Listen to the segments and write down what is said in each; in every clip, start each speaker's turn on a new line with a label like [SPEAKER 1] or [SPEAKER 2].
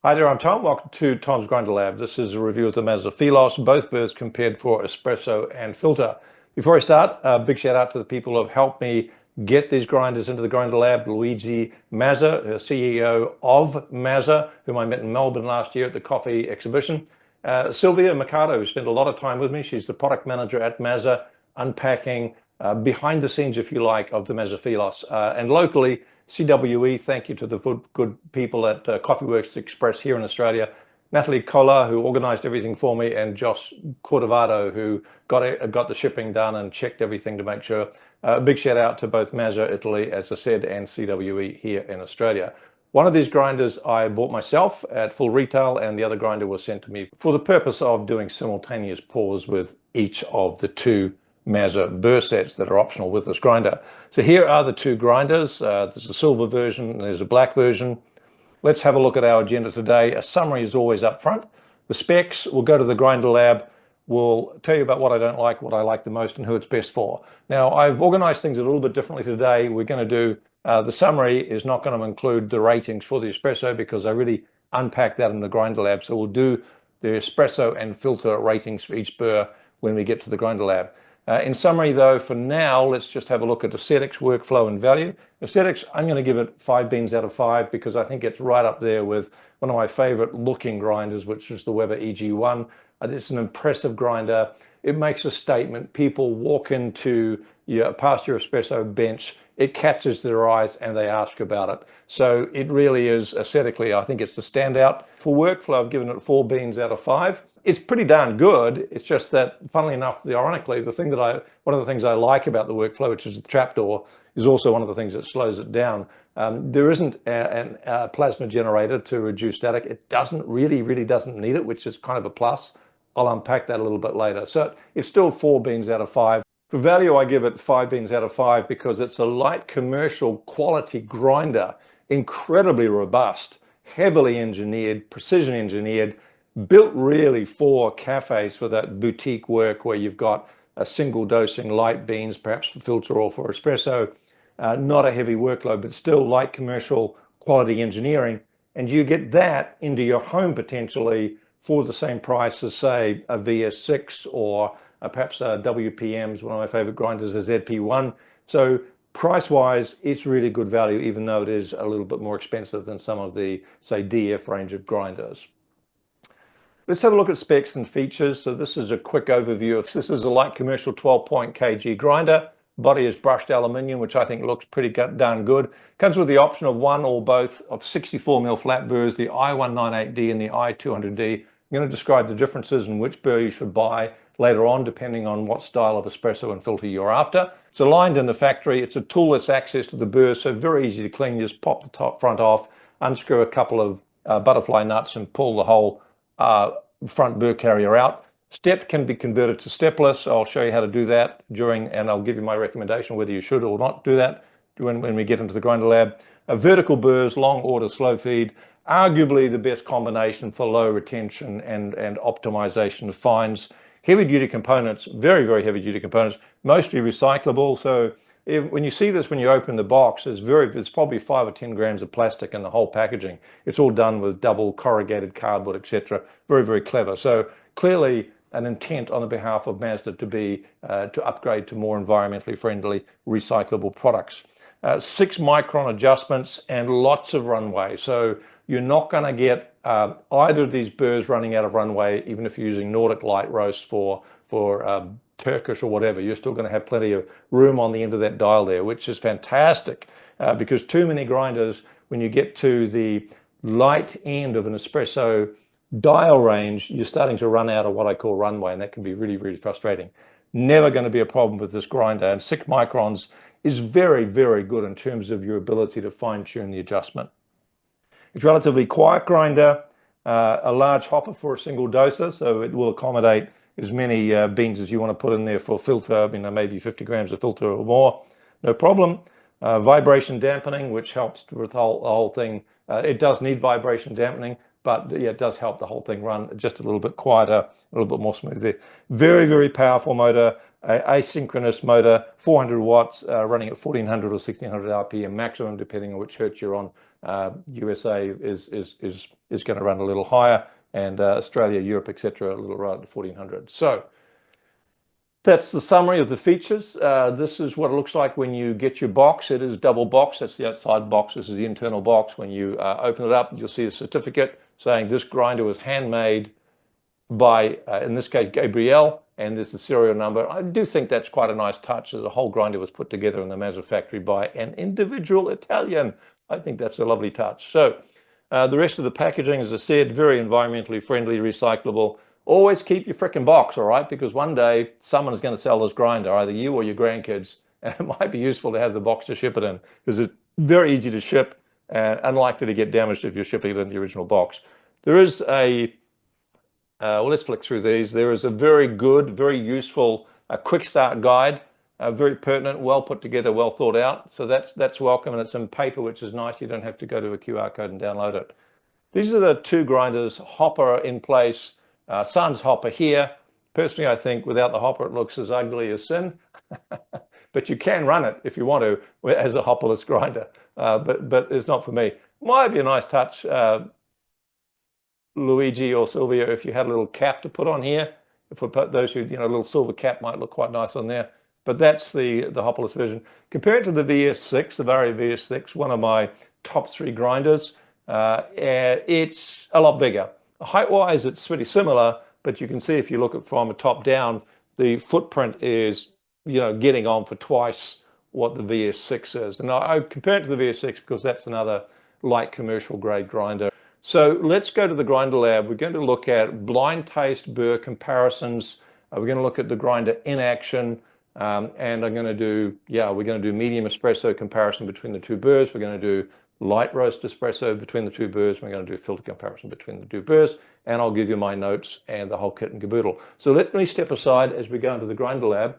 [SPEAKER 1] Hi there, I'm Tom. Welcome to Tom's Grinder Lab. This is a review of the Mazzer Philos, both burrs compared for espresso and filter. Before I start, a big shout out to the people who have helped me get these grinders into the Grinder Lab. Luigi Mazzer, CEO of Mazzer, whom I met in Melbourne last year at the coffee exhibition. Silvia, who spent a lot of time with me. She's the product manager at Mazzer, unpacking behind the scenes, if you like, of the Mazzer Philos. And locally, CWE, thank you to the good people at Coffee Works Express here in Australia. Natalie Collar, who organized everything for me, and Josh Cordovado, who got the shipping done and checked everything to make sure. Big shout out to both Mazzer Italy, as I said, and CWE here in Australia. One of these grinders I bought myself at full retail, and the other grinder was sent to me for the purpose of doing simultaneous pours with each of the two Mazzer burr sets that are optional with this grinder. So here are the two grinders. There's a silver version and there's a black version. Let's have a look at our agenda today. A summary is always up front. The specs, we'll go to the Grinder Lab. We'll tell you about what I don't like, what I like the most, and who it's best for. Now, I've organized things a little bit differently today. We're going to do, the summary is not going to include the ratings for the espresso because I really unpack that in the Grinder Lab. So we'll do the espresso and filter ratings for each burr when we get to the Grinder Lab. In summary, though, for now, let's just have a look at aesthetics, workflow, and value. Aesthetics, I'm going to give it 5 beans out of 5 because I think it's right up there with one of my favorite looking grinders, which is the Weber EG1. It's an impressive grinder. It makes a statement. People walk into past your espresso bench, it catches their eyes and they ask about it. So it really is aesthetically, I think it's the standout. For workflow, I've given it 4 beans out of 5. It's pretty darn good. It's just that, funnily enough, ironically, one of the things I like about the workflow, which is the trapdoor, is also one of the things that slows it down. There isn't a plasma generator to reduce static. It really doesn't need it, which is kind of a plus. I'll unpack that a little bit later. So it's still 4 beans out of 5. For value, I give it 5 beans out of 5 because it's a light commercial quality grinder, incredibly robust, heavily engineered, precision engineered, built really for cafes, for that boutique work where you've got a single dosing light beans, perhaps for filter or for espresso, not a heavy workload, but still light commercial quality engineering. And you get that into your home potentially for the same price as, say, a VS6 or perhaps a WPM's, one of my favorite grinders, a ZP1. So price-wise, it's really good value, even though it is a little bit more expensive than some of the, say, DF range of grinders. Let's have a look at specs and features. So this is a quick overview of this. Is a light commercial 12-point kg grinder. Body is brushed aluminium, which I think looks pretty darn good. Comes with the option of one or both of 64mm flat burrs, the I198D and the I200D. I'm going to describe the differences in which burr you should buy later on, depending on what style of espresso and filter you're after. It's aligned in the factory. It's a toolless access to the burr, so very easy to clean. You just pop the front off, unscrew a couple of butterfly nuts and pull the whole front burr carrier out. Step can be converted to stepless. I'll show you how to do that and I'll give you my recommendation whether you should or not do that when we get into the Grinder Lab. Vertical burrs, long order, slow feed, arguably the best combination for low retention and optimization of fines. Heavy duty components, very heavy duty components, mostly recyclable. So when you see this, when you open the box, there's probably 5 or 10 grams of plastic in the whole packaging. It's all done with double corrugated cardboard, etc. Very clever. So clearly an intent on the behalf of Mazda to upgrade to more environmentally friendly recyclable products. 6 micron adjustments and lots of runway. So you're not going to get either of these burrs running out of runway, even if you're using Nordic light roast for Turkish or whatever. You're still going to have plenty of room on the end of that dial there, which is fantastic because too many grinders, when you get to the light end of an espresso dial range, you're starting to run out of what I call runway, and that can be really frustrating. Never going to be a problem with this grinder, and 6 microns is very good in terms of your ability to fine-tune the adjustment. It's a relatively quiet grinder, a large hopper for a single doser, so it will accommodate as many beans as you want to put in there for filter, maybe 50 grams of filter or more, no problem. Vibration dampening, which helps with the whole thing. It does need vibration dampening, but yeah, it does help the whole thing run just a little bit quieter, a little bit more smooth there. Very powerful motor, asynchronous motor, 400 watts, running at 1400 or 1600 RPM maximum, depending on which hertz you're on USA is going to run a little higher, and Australia, Europe, etc., a little right at 1400. So that's the summary of the features. This is what it looks like when you get your box. It is double box. That's the outside box. This is the internal box. When you open it up, you'll see a certificate saying this grinder was handmade by, in this case, Gabrielle, and there's the serial number. I do think that's quite a nice touch, as a whole grinder was put together in the Mazzer factory by an individual Italian. I think that's a lovely touch. So the rest of the packaging, as I said, very environmentally friendly, recyclable. Always keep your frickin' box, all right? Because one day someone is going to sell this grinder, either you or your grandkids, and it might be useful to have the box to ship it in, because it's very easy to ship and unlikely to get damaged if you're shipping it in the original box. There is a well, let's flick through these. There is a very good, very useful quick start guide, very pertinent, well put together, well thought out. So that's welcome, and it's in paper, which is nice. You don't have to go to a QR code and download it. These are the two grinders, hopper in place, sans hopper here. Personally, I think without the hopper, it looks as ugly as sin. But you can run it if you want to as a hopperless grinder. But it's not for me. Might be a nice touch. Luigi or Silvia, if you had a little cap to put on here, for those who, a little silver cap might look quite nice on there. But that's the hopperless version. Compared to the VS6, the Reveiw VS6, one of my top 3 grinders, it's a lot bigger. Height-wise, it's pretty similar, but you can see if you look at from the top down, the footprint is, getting on for twice what the VS6 is. And I compare it to the VS6 because that's another light commercial grade grinder. So let's go to the grinder lab. We're going to look at blind taste burr comparisons. We're going to look at the grinder in action, and we're going to do medium espresso comparison between the two burrs. We're going to do light roast espresso between the two burrs. We're going to do filter comparison between the two burrs, and I'll give you my notes and the whole kit and caboodle. So let me step aside as we go into the grinder lab.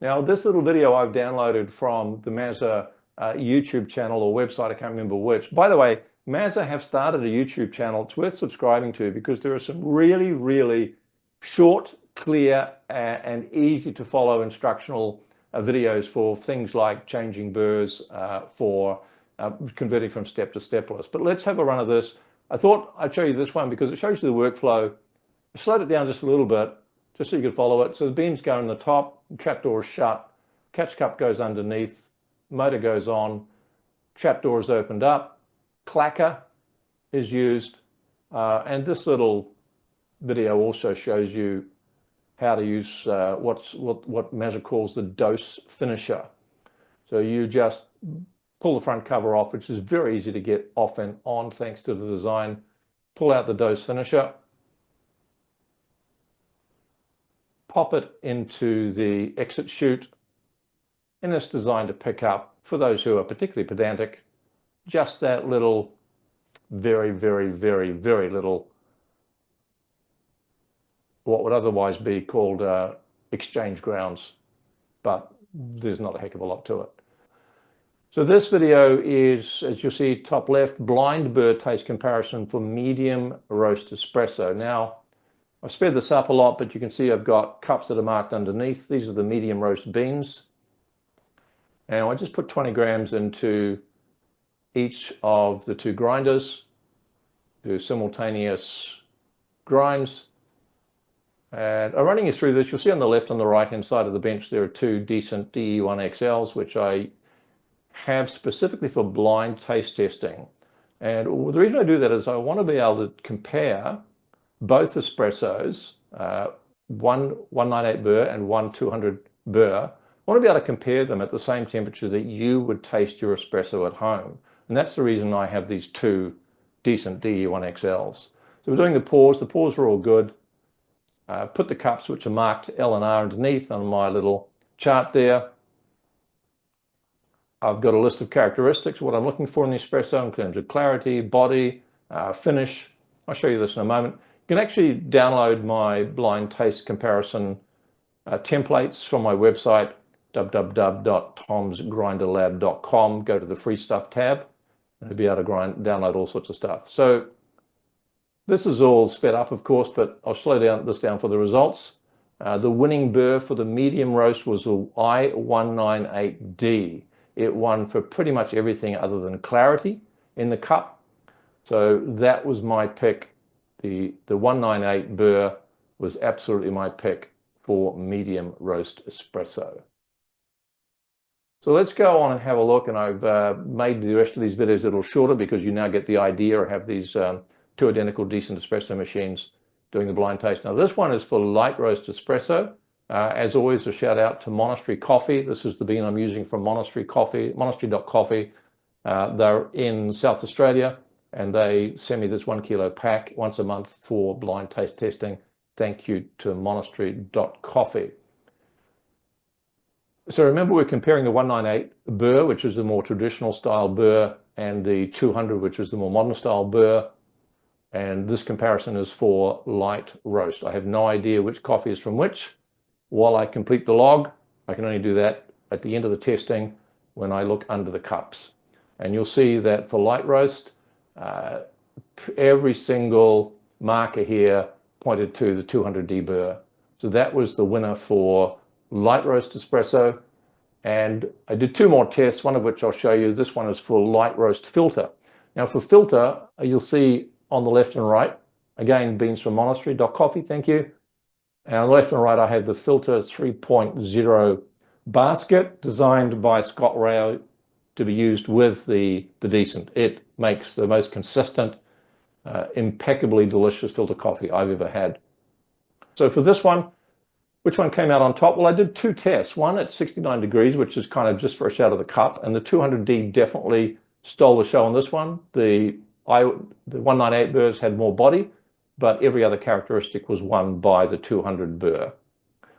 [SPEAKER 1] Now, this little video I've downloaded from the Mazzer YouTube channel or website, I can't remember which. By the way, Mazzer have started a YouTube channel. It's worth subscribing to because there are some really, really short, clear, and easy to follow instructional videos for things like changing burrs, for converting from step to stepless. But let's have a run of this. I thought I'd show you this one because it shows you the workflow. I slowed it down just a little bit, just so you could follow it. So the beams go in the top, trapdoor is shut, catch cup goes underneath, motor goes on, trapdoor is opened up, clacker is used, and this little video also shows you how to use what Mazzer calls the dose finisher. So you just pull the front cover off, which is very easy to get off and on thanks to the design. Pull out the dose finisher, pop it into the exit chute, and it's designed to pick up, for those who are particularly pedantic, just that little, very, very, very, very little, what would otherwise be called exchange grounds, but there's not a heck of a lot to it. So this video is, as you'll see, top left, blind burr taste comparison for medium roast espresso. Now, I've sped this up a lot, but you can see I've got cups that are marked underneath. These are the medium roast beans. And I just put 20 grams into each of the two grinders, do simultaneous grinds. And I'm running you through this. You'll see on the left and the right hand side of the bench, there are two decent DE1XLs, which I have specifically for blind taste testing. And the reason I do that is I want to be able to compare both espressos, one 198 burr and one 200 burr. I want to be able to compare them at the same temperature that you would taste your espresso at home. And that's the reason I have these two decent DE1XLs. So we're doing the pours. The pours are all good. Put the cups, which are marked L and R underneath on my little chart there. I've got a list of characteristics, what I'm looking for in the espresso in terms of clarity, body, finish. I'll show you this in a moment. You can actually download my blind taste comparison templates from my website, www.tomsgrinderlab.com. Go to the free stuff tab and you'll be able to download all sorts of stuff. So this is all sped up, of course, but I'll slow this down for the results. The winning burr for the medium roast was the I198D. It won for pretty much everything other than clarity. in the cup. So that was my pick. The 198 burr was absolutely my pick for medium roast espresso. So let's go on and have a look, and I've made the rest of these videos a little shorter because you now get the idea. I have these two identical decent espresso machines doing the blind taste. Now this one is for light roast espresso. As always, a shout out to Monastery Coffee. This is the bean I'm using from Monastery Coffee, monastery.coffee. They're in South Australia, and they send me this 1 kilo pack once a month for blind taste testing. Thank you to monastery.coffee. So remember, we're comparing the 198 burr, which is the more traditional style burr, and the 200, which is the more modern style burr. And this comparison is for light roast. I have no idea which coffee is from which. While I complete the log, I can only do that at the end of the testing when I look under the cups. And you'll see that for light roast, every single marker here pointed to the 200D burr. So that was the winner for light roast espresso. And I did two more tests, one of which I'll show you. This one is for light roast filter. Now for filter, you'll see on the left and right, again, beans from monastery.coffee, thank you. And on the left and right, I have the filter 3.0 basket designed by Scott Reveiw to be used with the decent. It makes the most consistent, impeccably delicious filter coffee I've ever had. So for this one, which one came out on top? Well, I did two tests. One at 69 degrees, which is kind of just fresh out of the cup. And the 200D definitely stole the show on this one. The 198 burrs had more body, but every other characteristic was won by the 200 burr,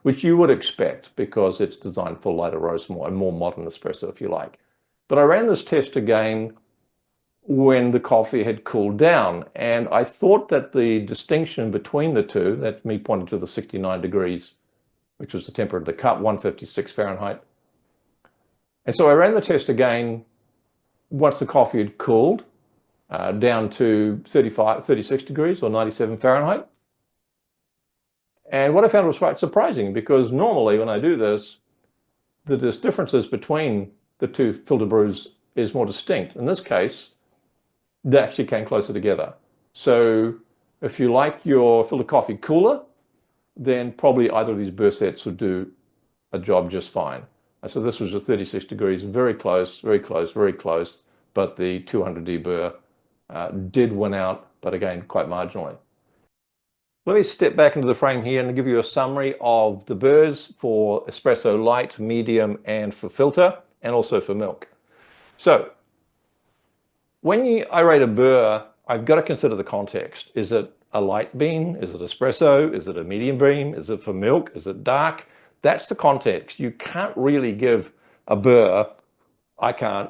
[SPEAKER 1] which you would expect because it's designed for lighter roast, more modern espresso, if you like. But I ran this test again when the coffee had cooled down. And I thought that the distinction between the two, that's me pointing to the 69 degrees, which was the temperature of the cup, 156 Fahrenheit. And so I ran the test again once the coffee had cooled down to 36 degrees or 97 Fahrenheit. And what I found was quite surprising, because normally when I do this, the differences between the two filter brews is more distinct. In this case, they actually came closer together. So if you like your filter coffee cooler, then probably either of these burr sets would do a job just fine. And so this was a 36 degrees, very close, very close, very close, but the 200D burr did win out, but again, quite marginally. Let me step back into the frame here and give you a summary of the burrs for espresso light, medium, and for filter, and also for milk. So when I rate a burr, I've got to consider the context. Is it a light bean? Is it espresso? Is it a medium bean? Is it for milk? Is it dark? That's the context. You can't really give a burr, I can't,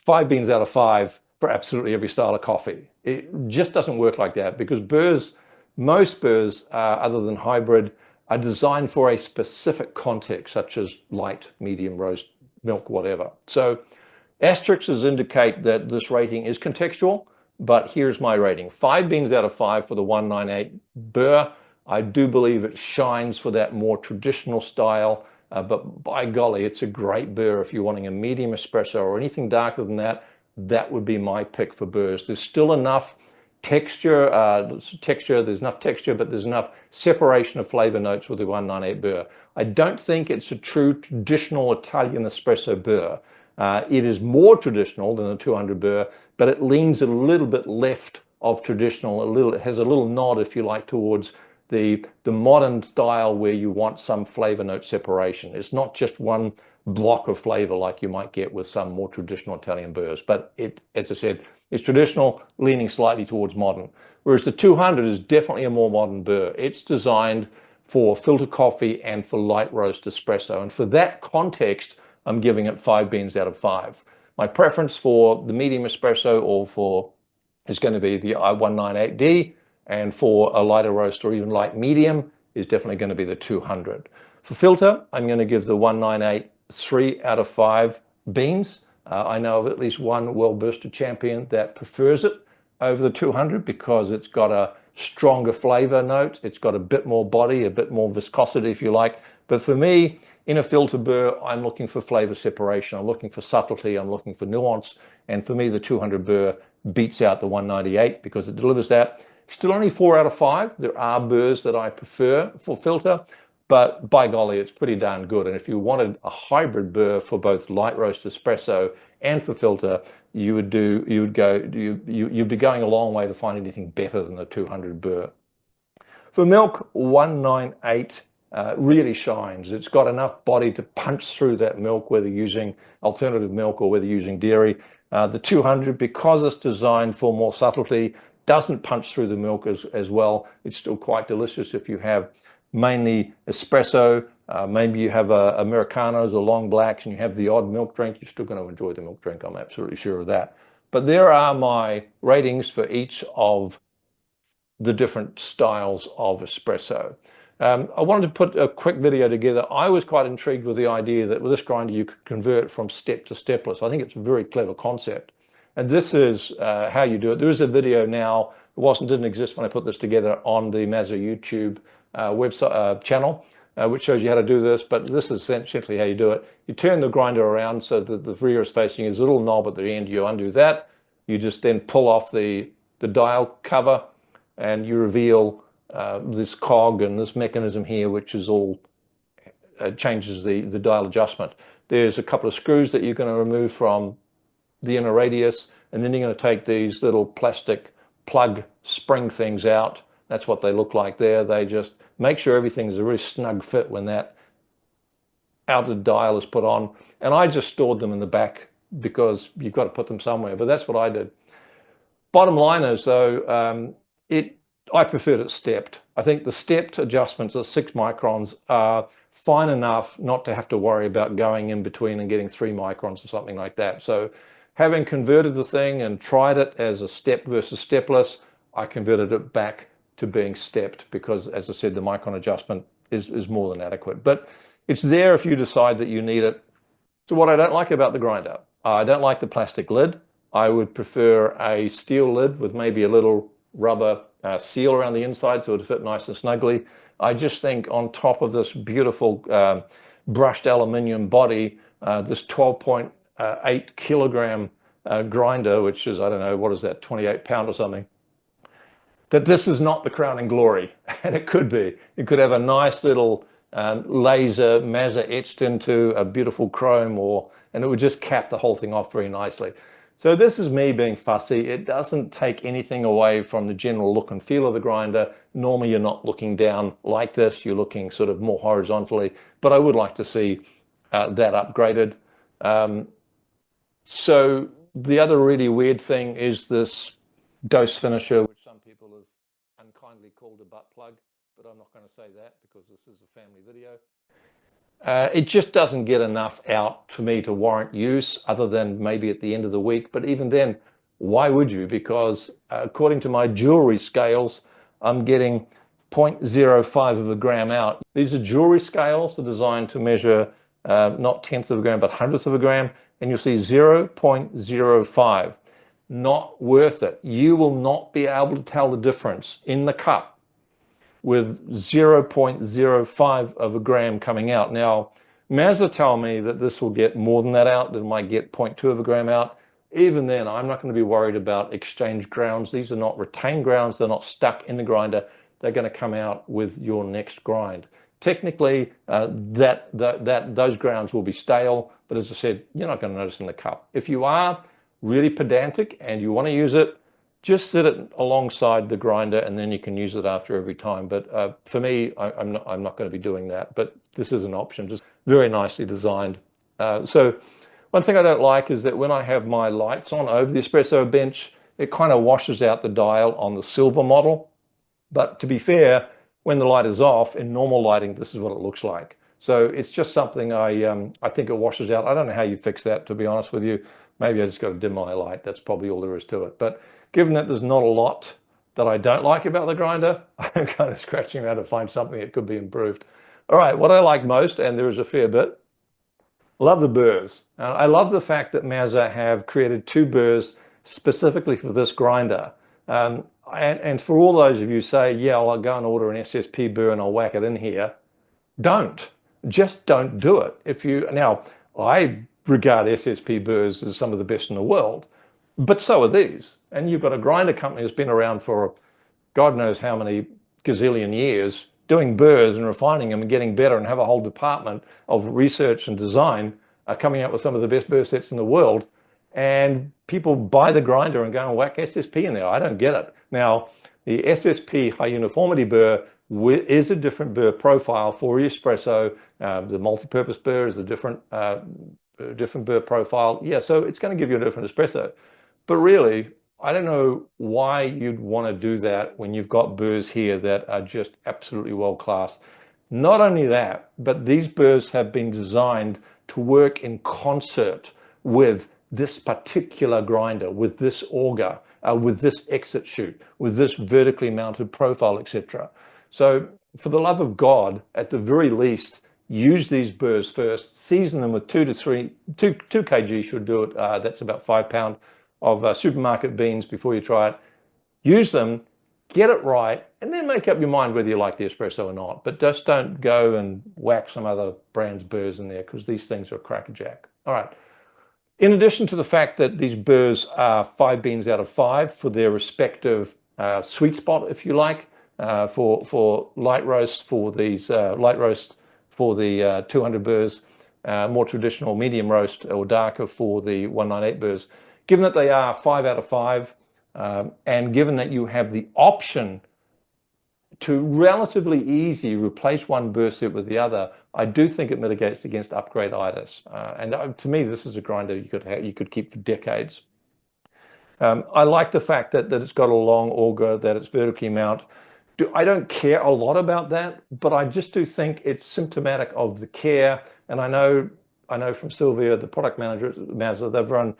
[SPEAKER 1] 5 beans out of 5 for absolutely every style of coffee. It just doesn't work like that, because burrs, most burrs, other than hybrid, are designed for a specific context, such as light, medium, roast, milk, whatever. So asterisks indicate that this rating is contextual, but here's my rating. 5 beans out of 5 for the 198 burr. I do believe it shines for that more traditional style, but by golly, it's a great burr. If you're wanting a medium espresso or anything darker than that, that would be my pick for burrs. There's still enough texture, there's enough texture, but there's enough separation of flavor notes with the 198 burr. I don't think it's a true traditional Italian espresso burr. It is more traditional than the 200 burr, but it leans a little bit left of traditional, it has a little nod, if you like, towards the modern style where you want some flavor note separation. It's not just one block of flavor like you might get with some more traditional Italian burrs, but it, as I said, it's traditional, leaning slightly towards modern. Whereas the 200 is definitely a more modern burr. It's designed for filter coffee and for light roast espresso. And for that context, I'm giving it 5 beans out of 5. My preference for the medium espresso is going to be the I198D, and for a lighter roast or even light medium is definitely going to be the 200. For filter, I'm going to give the 198 3 out of 5 beans. I know of at least one well-bursted champion that prefers it over the 200 because it's got a stronger flavor note. It's got a bit more body, a bit more viscosity, if you like. But for me, in a filter burr, I'm looking for flavor separation. I'm looking for subtlety. I'm looking for nuance. And for me, the 200 burr beats out the 198 because it delivers that. Still only 4 out of 5. There are burrs that I prefer for filter, but by golly, it's pretty darn good. And if you wanted a hybrid burr for both light roast espresso and for filter, you'd be going a long way to find anything better than the 200 burr. For milk, 198 really shines. It's got enough body to punch through that milk, whether using alternative milk or whether using dairy. The 200, because it's designed for more subtlety, doesn't punch through the milk as well. It's still quite delicious if you have mainly espresso, maybe you have Americanos or long blacks and you have the odd milk drink, you're still going to enjoy the milk drink. I'm absolutely sure of that. But there are my ratings for each of the different styles of espresso. I wanted to put a quick video together. I was quite intrigued with the idea that with this grinder you could convert from step to stepless. I think it's a very clever concept. And this is how you do it. There is a video now, didn't exist when I put this together, on the Mazzer YouTube website channel, which shows you how to do this, but this is essentially how you do it. You turn the grinder around so that the rear is facing a little knob at the end. You undo that. You just then pull off the dial cover and you reveal this cog and this mechanism here, which is all changes the dial adjustment. There's a couple of screws that you're going to remove from the inner radius, and then you're going to take these little plastic plug spring things out. That's what they look like there. They just make sure everything's a really snug fit when that outer dial is put on. And I just stored them in the back because you've got to put them somewhere, but that's what I did. Bottom line is though, I preferred it stepped. I think the stepped adjustments at 6 microns are fine enough not to have to worry about going in between and getting 3 microns or something like that. So having converted the thing and tried it as a stepped versus stepless, I converted it back to being stepped because, as I said, the micron adjustment is more than adequate. But it's there if you decide that you need it. So what I don't like about the grinder, I don't like the plastic lid. I would prefer a steel lid with maybe a little rubber seal around the inside so it would fit nice and snugly. I just think on top of this beautiful brushed aluminium body, this 12.8 kilogram grinder, which is, I don't know, what is that, 28 pound or something, that this is not the crowning glory. And it could be. It could have a nice little laser Mazzer etched into a beautiful chrome, and it would just cap the whole thing off very nicely. So this is me being fussy. It doesn't take anything away from the general look and feel of the grinder. Normally you're not looking down like this, you're looking sort of more horizontally, but I would like to see that upgraded. So the other really weird thing is this dose finisher, which some people have unkindly called a butt plug, but I'm not going to say that because this is a family video. It just doesn't get enough out for me to warrant use, other than maybe at the end of the week. But even then, why would you? Because according to my jewelry scales, I'm getting 0.05 of a gram out. These are jewelry scales. They're designed to measure not tenths of a gram, but hundredths of a gram. And you'll see 0.05. Not worth it. You will not be able to tell the difference in the cup with 0.05 of a gram coming out. Now, Mazzer tell me that this will get more than that out, that it might get 0.2 of a gram out. Even then, I'm not going to be worried about exchange grounds. These are not retained grounds. They're not stuck in the grinder. They're going to come out with your next grind. Technically, those grounds will be stale, but as I said, you're not going to notice in the cup. If you are really pedantic and you want to use it, just sit it alongside the grinder and then you can use it after every time. But for me, I'm not going to be doing that, but this is an option, just very nicely designed. So one thing I don't like is that when I have my lights on over the espresso bench, it kind of washes out the dial on the silver model. But to be fair, when the light is off in normal lighting, this is what it looks like. So it's just something I think it washes out. I don't know how you fix that, to be honest with you. Maybe I just got to dim my light. That's probably all there is to it. But given that there's not a lot that I don't like about the grinder, I'm kind of scratching around to find something that could be improved. All right, what I like most, and there is a fair bit, love the burrs. I love the fact that Mazzer have created 2 burrs specifically for this grinder. And for all those of you who say, yeah, I'll go and order an SSP burr and I'll whack it in here, don't. Just don't do it. Now, I regard SSP burrs as some of the best in the world, But so are these. And you've got a grinder company that's been around for God knows how many gazillion years, doing burrs and refining them and getting better, and have a whole department of research and design coming out with some of the best burr sets in the world. And people buy the grinder and go and whack SSP in there. I don't get it. Now, the SSP high uniformity burr is a different burr profile for espresso. The multi-purpose burr is a different burr profile. Yeah, so it's going to give you a different espresso. But really, I don't know why you'd want to do that when you've got burrs here that are just absolutely world class. Not only that, but these burrs have been designed to work in concert with this particular grinder, with this auger, with this exit chute, with this vertically mounted profile, etc. So for the love of God, at the very least, use these burrs first, season them with 2 kg should do it. That's about £5 of supermarket beans before you try it. Use them, get it right, and then make up your mind whether you like the espresso or not. But just don't go and whack some other brand's burrs in there, because these things are crackerjack. All right. In addition to the fact that these burrs are 5 beans out of 5 for their respective sweet spot, if you like, for light roast for these light roast for the 200 burrs, more traditional medium roast or darker for the 198 burrs. Given that they are 5 out of 5, and given that you have the option to relatively easy replace one burr set with the other, I do think it mitigates against upgrade-itis. And to me, this is a grinder you could keep for decades. I like the fact that it's got a long auger, that it's vertically mounted. I don't care a lot about that, but I just do think it's symptomatic of the care. And I know from Silvia, the product manager at Mazzer, they've run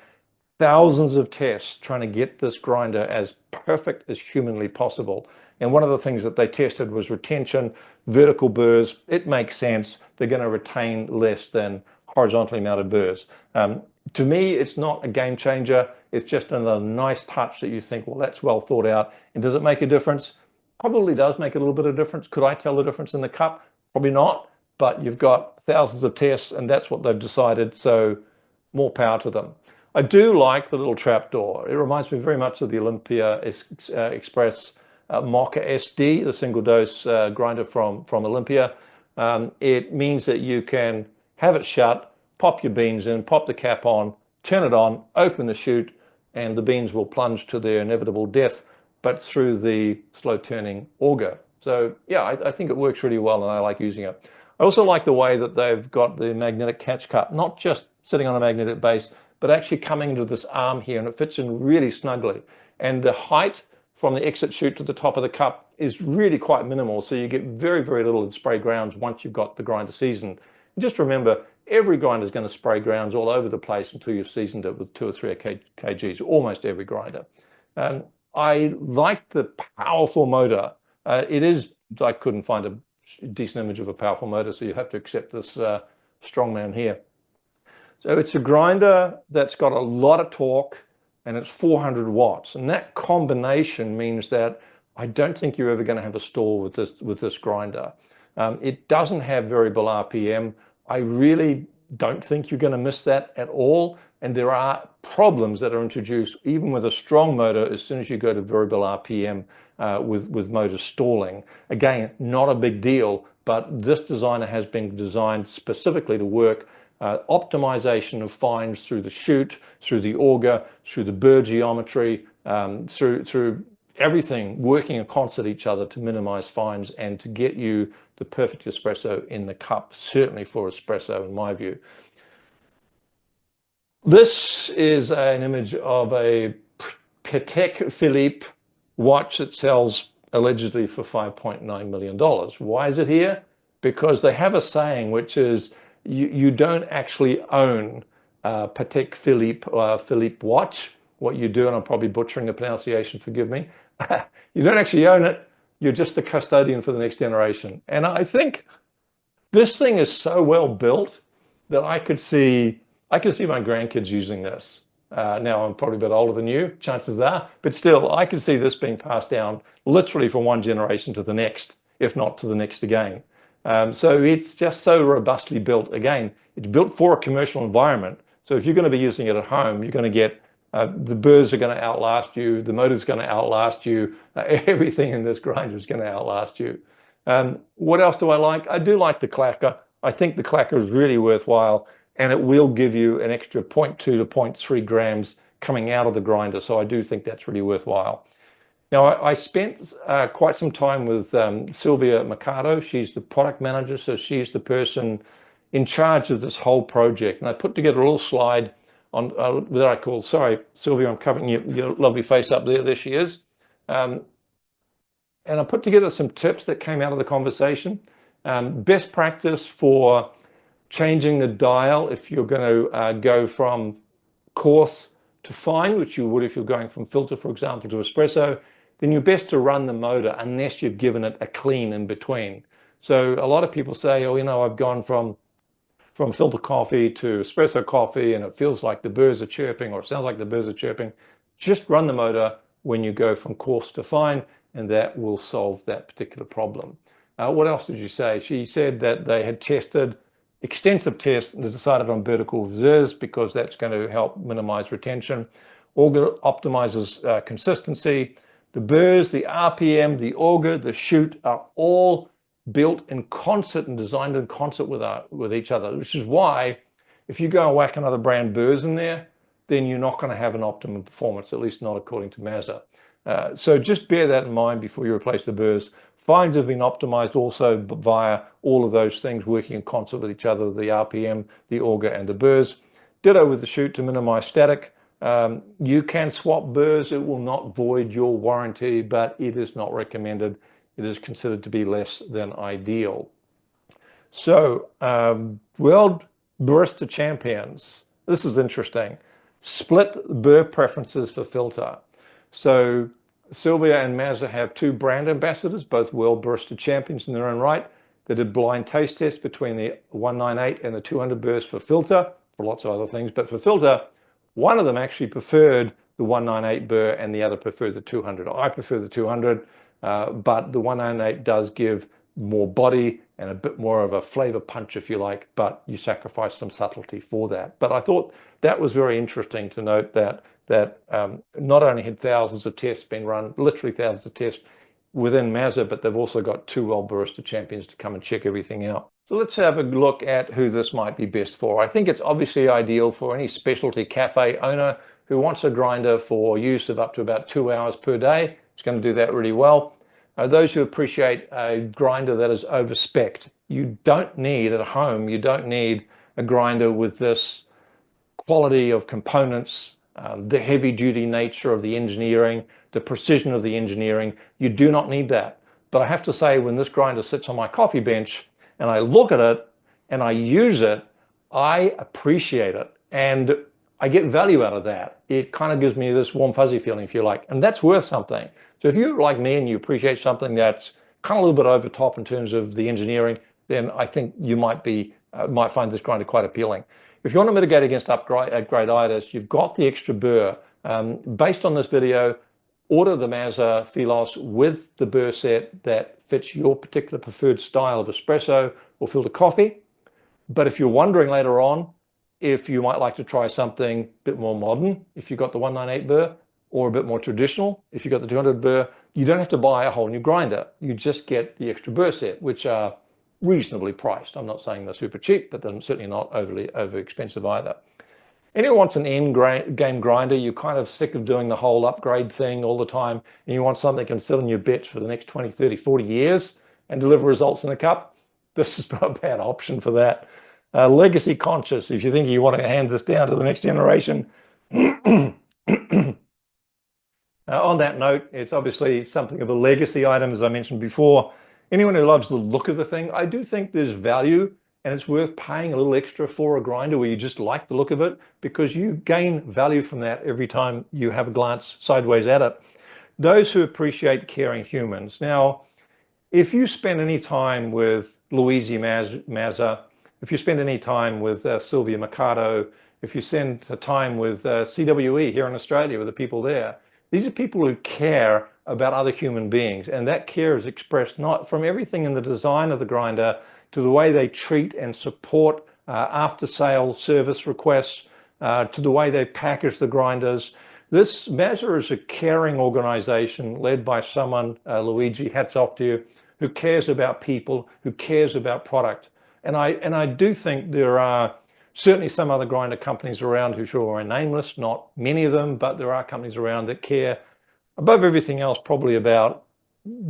[SPEAKER 1] thousands of tests trying to get this grinder as perfect as humanly possible. And one of the things that they tested was retention, vertical burrs. It makes sense. They're going to retain less than horizontally mounted burrs. To me, it's not a game changer. It's just another nice touch that you think, well, that's well thought out. And does it make a difference? Probably does make a little bit of difference. Could I tell the difference in the cup? Probably not. But you've got thousands of tests, and that's what they've decided. So more power to them. I do like the little trap door. It reminds me very much of the Olympia Express Mocha SD, the single dose grinder from Olympia. It means that you can have it shut, pop your beans in, pop the cap on, turn it on, open the chute, and the beans will plunge to their inevitable death, but through the slow turning auger. So yeah, I think it works really well, and I like using it. I also like the way that they've got the magnetic catch cup, not just sitting on a magnetic base, but actually coming into this arm here, and it fits in really snugly. And the height from the exit chute to the top of the cup is really quite minimal, so you get very, very little in spray grounds once you've got the grinder seasoned. And just remember, every grinder is going to spray grounds all over the place until you've seasoned it with 2 or 3 kgs, almost every grinder. I like the powerful motor. I couldn't find a decent image of a powerful motor, so you have to accept this strongman here. So it's a grinder that's got a lot of torque, and it's 400 watts. And that combination means that I don't think you're ever going to have a stall with this grinder. It doesn't have variable RPM. I really don't think you're going to miss that at all. And there are problems that are introduced even with a strong motor as soon as you go to variable RPM with motor stalling. Again, not a big deal, but this designer has been designed specifically to work optimization of fines through the chute, through the auger, through the burr geometry, through everything working in concert each other to minimize fines and to get you the perfect espresso in the cup, certainly for espresso in my view. This is an image of a Patek Philippe watch that sells allegedly for $5.9 million. Why is it here? Because they have a saying which is, you don't actually own Patek Philippe watch. What you do, and I'm probably butchering the pronunciation, forgive me, you don't actually own it. You're just the custodian for the next generation. And I think this thing is so well built that I could see my grandkids using this. Now I'm probably a bit older than you, chances are, but still I could see this being passed down literally from one generation to the next, if not to the next again. So it's just so robustly built. Again, it's built for a commercial environment. So if you're going to be using it at home, you're going to get The burrs are going to outlast you. The motor's going to outlast you. Everything in this grinder is going to outlast you. What else do I like? I do like the clacker. I think the clacker is really worthwhile, and it will give you an extra 0.2 to 0.3 grams coming out of the grinder. So I do think that's really worthwhile. Now, I spent quite some time with Silvia Mercado. She's the product manager, so she's the person in charge of this whole project. And I put together a little slide on that I call, sorry, Silvia, I'm covering your lovely face up there. There she is. And I put together some tips that came out of the conversation. Best practice for changing the dial if you're going to go from coarse to fine, which you would if you're going from filter, for example, to espresso. Then you're best to run the motor unless you've given it a clean in between. So a lot of people say, oh, you know, I've gone from filter coffee to espresso coffee and it feels like the burrs are chirping or it sounds like the burrs are chirping. Just run the motor when you go from coarse to fine, and that will solve that particular problem. What else did you say? She said that they had tested extensive tests and decided on vertical reserves because that's going to help minimize retention. Auger optimizes consistency. The burrs, the RPM, the auger, the chute are all built in concert and designed in concert with each other, which is why if you go and whack another brand burrs in there, then you're not going to have an optimum performance, at least not according to Mazzer. So just bear that in mind before you replace the burrs. Fines have been optimized also via all of those things working in concert with each other, the RPM, the auger, and the burrs. Ditto with the chute to minimize static. You can swap burrs. It will not void your warranty, but it is not recommended. It is considered to be less than ideal. So, world barista champions. This is interesting. Split burr preferences for filter. So Silvia and Mazzer have two brand ambassadors, both world barista champions in their own right. They did blind taste tests between the 198 and the 200 burrs for filter, for lots of other things, but for filter, one of them actually preferred the 198 burr and the other preferred the 200. I prefer the 200, but the 198 does give more body and a bit more of a flavor punch, if you like, but you sacrifice some subtlety for that. But I thought that was very interesting to note that not only had thousands of tests been run, literally thousands of tests within Mazzer, but they've also got two world barista champions to come and check everything out. So let's have a look at who this might be best for. I think it's obviously ideal for any specialty cafe owner who wants a grinder for use of up to about 2 hours per day. It's going to do that really well. Those who appreciate a grinder that is over-specced, you don't need at home, you don't need a grinder with this quality of components, the heavy-duty nature of the engineering, the precision of the engineering. You do not need that. But I have to say, when this grinder sits on my coffee bench and I look at it and I use it, I appreciate it and I get value out of that. It kind of gives me this warm fuzzy feeling, if you like, and that's worth something. So if you're like me and you appreciate something that's kind of a little bit over top in terms of the engineering, then I think you might find this grinder quite appealing. If you want to mitigate against upgrade-itis, you've got the extra burr. Based on this video, order the Mazzer Philos with the burr set that fits your particular preferred style of espresso or filter coffee. But if you're wondering later on if you might like to try something a bit more modern, if you've got the 198 burr, or a bit more traditional, if you've got the 200 burr, you don't have to buy a whole new grinder. You just get the extra burr set, which are reasonably priced. I'm not saying they're super cheap, but they're certainly not over expensive either. Anyone wants an end game grinder, you're kind of sick of doing the whole upgrade thing all the time, and you want something that can sit on your bench for the next 20, 30, 40 years and deliver results in a cup, this is not a bad option for that. Legacy conscious, if you think you want to hand this down to the next generation. On that note, it's obviously something of a legacy item, as I mentioned before. Anyone who loves the look of the thing, I do think there's value and it's worth paying a little extra for a grinder where you just like the look of it, because you gain value from that every time you have a glance sideways at it. Those who appreciate caring humans. Now, if you spend any time with Louise Mazzer, if you spend any time with Silvia Mercado, if you spend time with CWE here in Australia, with the people there, these are people who care about other human beings, and that care is expressed not from everything in the design of the grinder to the way they treat and support after-sale service requests, to the way they package the grinders. This Mazzer is a caring organization led by someone, Luigi, hats off to you, who cares about people, who cares about product. And I do think there are certainly some other grinder companies around who sure are nameless, not many of them, but there are companies around that care above everything else probably about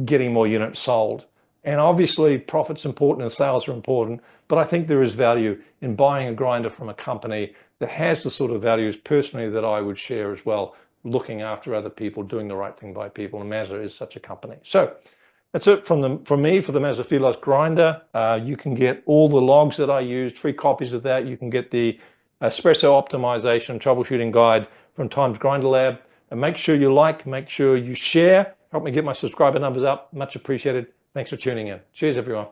[SPEAKER 1] getting more units sold. And obviously profit's important and sales are important, but I think there is value in buying a grinder from a company that has the sort of values personally that I would share as well, looking after other people, doing the right thing by people, and Mazzer is such a company. So that's it from me for the Mazzer Philos grinder. You can get all the logs that I used, free copies of that. You can get the Espresso optimization troubleshooting guide from Times Grinder Lab. And make sure you like, make sure you share. Help me get my subscriber numbers up. Much appreciated. Thanks for tuning in. Cheers, everyone.